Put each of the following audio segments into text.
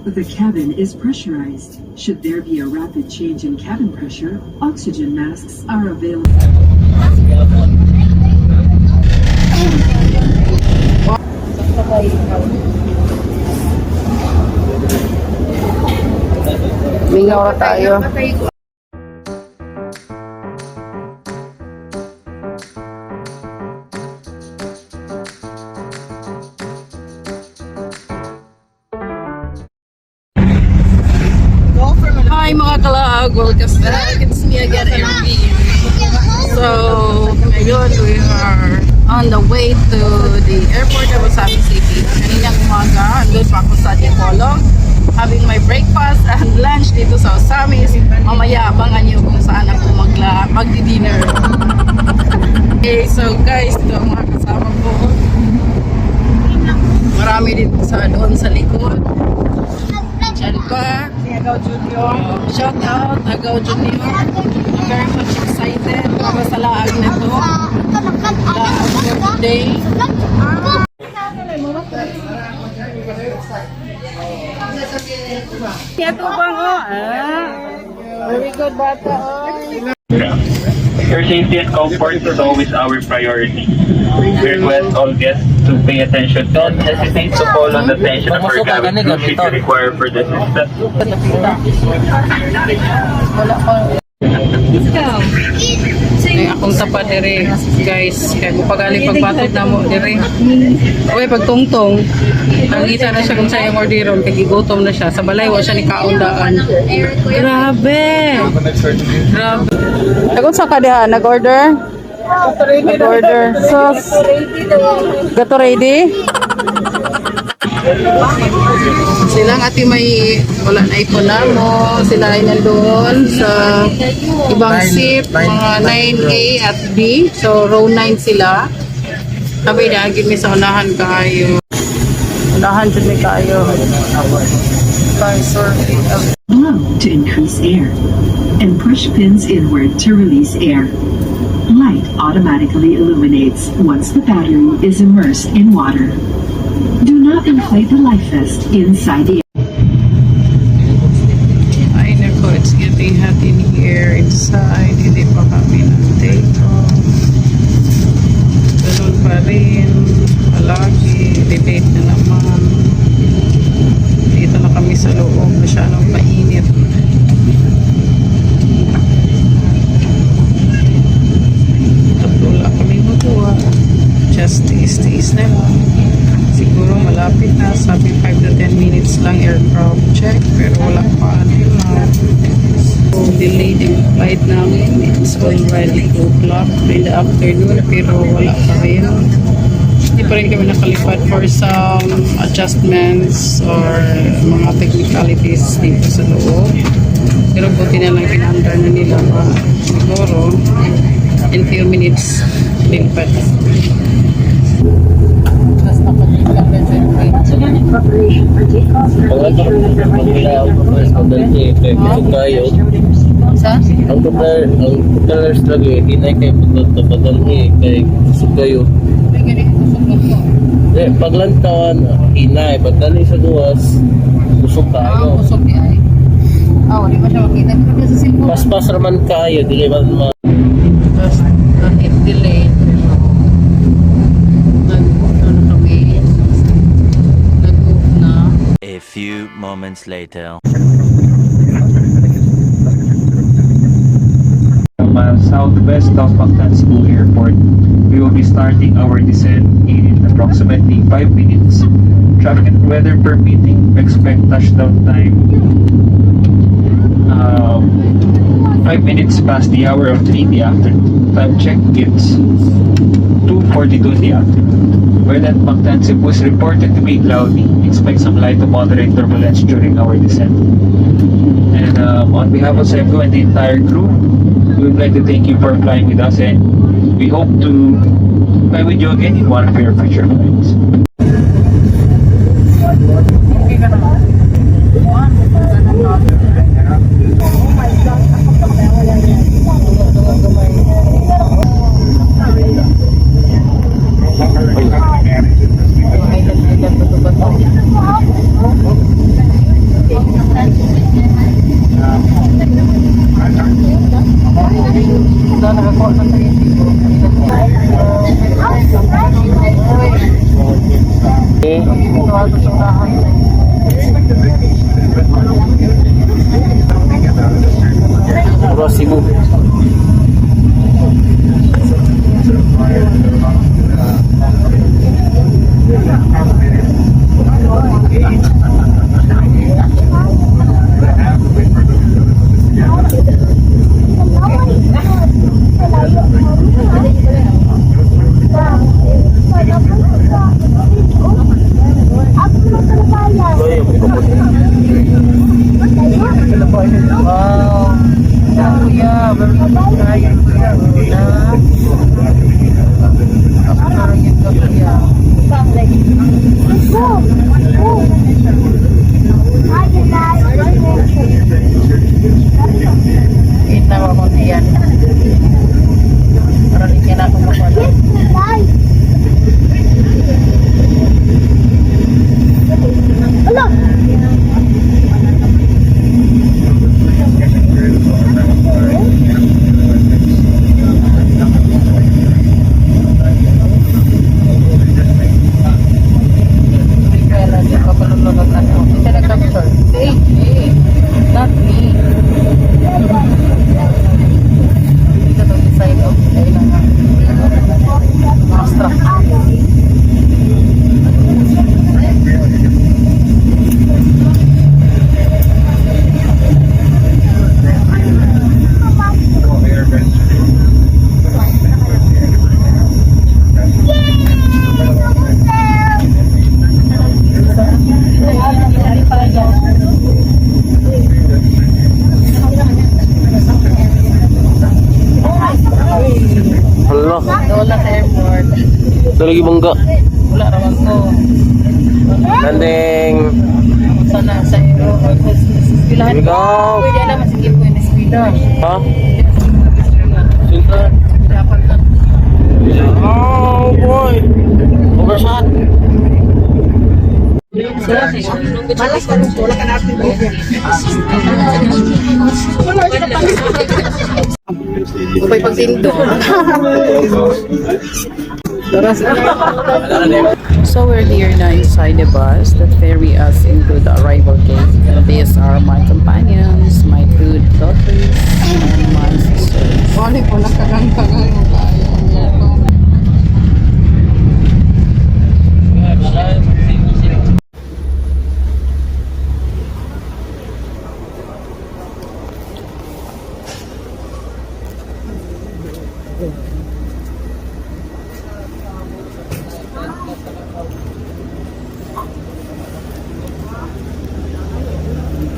The cabin is pressurized. Should there be a rapid change in cabin pressure, oxygen masks are available. Lingaw na tayo. Hi mga kalag! Welcome back! It's me again, Irene. So, ngayon we are on the way to the airport of OZAMIZ CEBU. Kaninang umaga, andun pa ako sa Dipolog, having my breakfast and lunch dito sa OZAMIZ. Mamaya, abangan nyo kung saan ako magdi-dinner. Okay, so guys, ito ang mga kasama ko. Marami din doon sa likod. Chalpa, shout out, Agaw Junior. I'm very much excited para sa laag na to. Laag for today. Ito bang very good bata Your safety and comfort is always our priority. We request all guests to pay attention. Don't hesitate to call on the attention of our cabin crew should you require further assistance. Ay, akong tapat dire, guys. Kaya mo pagaling pagbatid na mo dire. Uy, pagtungtong, nakita na siya kung sa'yo yung orderon, kaya gigutom na siya. Sa balay, wala siya ni kaundaan. Grabe! Grabe. Nagkong sa ka diha? Nag-order? Nag-order. Sos. Gato ready? Silang ati may wala na ipon mo, sila ay nandoon sa ibang seat, mga 9A at B, so row 9 sila. Sabi na, give me sa unahan kayo. Unahan dyan may kayo. Blow to increase air and push pins inward to release air. Light automatically illuminates once the battery is immersed in water. Do not inflate the life vest inside the Ay nako, it's getting hot in here inside. Hindi pa kami ng-take off. Ganun pa rin. Palagi. Debate na naman. Dito na kami sa loob. Masyadong mainit. Tatula kami magawa. Just taste na lang. Siguro malapit na, sabi 5 to 10 minutes lang aircraft check, pero wala pa until now. So, delayed yung flight namin. It's already 2 o'clock in the afternoon, pero wala pa rin. Hindi pa rin kami nakalipad for some adjustments or mga technicalities dito sa loob. Pero buti na lang kinandar na nila pa. Siguro, in few minutes, lipad. preparation for takeoff. Ang toplers lagi, hinay kayo paglalaki kay kusog kayo. Paglantawan, hinay. Pagdali sa duwas, kusog kayo. Kusog di ay. Di ba siya makita? Paspas raman kayo, di kayo man Just it delayed. A few moments later. Southwest of Mactan Cebu Airport. We will be starting our descent in approximately 5 minutes. Traffic and weather permitting, expect touchdown time 5 minutes past the hour of 3 in the afternoon. Time check gives 2:42 in the afternoon. Weather at Mactan Cebu is reported to be cloudy. Expect some light to moderate turbulence during our descent. And on behalf of CEBGO and the entire crew, we would like to thank you for flying with us, and we hope to fly with you again in one of your future flights. Kaya ko yan. Parang yung kuya. Inawa ko diyan. Para di kaya natin mapala. Kaya lang yung kapalulunod na ito. Ito na capture. Hey, not me. Dito to the side of ayun na nga. Extra. Hala. Wala sa airport. Ito lagi bangga. Wala raman ko. Landing. Sana sa iyo. Eskwelahan ko. Ikaw. Pwede alam masigip ko yung eskwela. Ha? Sinta. Dapat na. Oh boy. Overshot. Malas ka nung wala ka natin. Upay pagtindo. So we're here now inside the bus that ferry us into the arrival gate. These are my companions, my two daughters, and my sisters. Wali po nakagang-kagang yung kaya.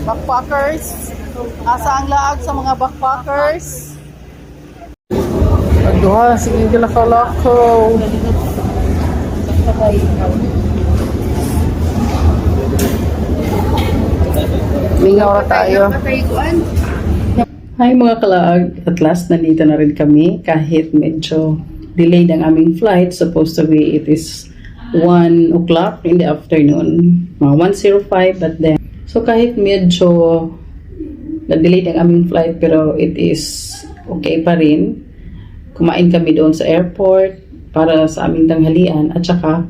Backpackers. Asa ang laag sa mga backpackers? Aduha, sige gilakaw-lakaw. Mingaw na tayo. Hi mga kalaag. At last, nandito na rin kami. Kahit medyo delayed ang aming flight. Supposed to be, it is 1 o'clock in the afternoon. Mga 1:05, but then so kahit medyo na-delayed ang aming flight pero it is okay pa rin. Kumain kami doon sa airport para sa aming tanghalian at saka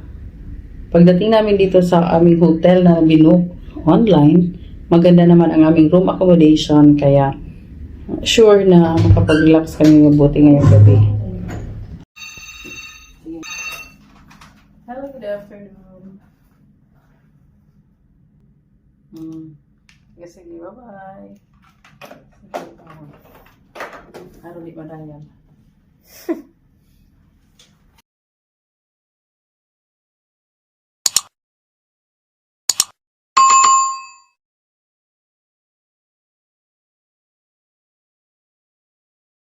pagdating namin dito sa aming hotel na binook online, maganda naman ang aming room accommodation kaya sure na makapag-relax kami mabuti ngayong gabi. Hello, good afternoon. Sige, bye-bye. Sige, araw di ba dayan?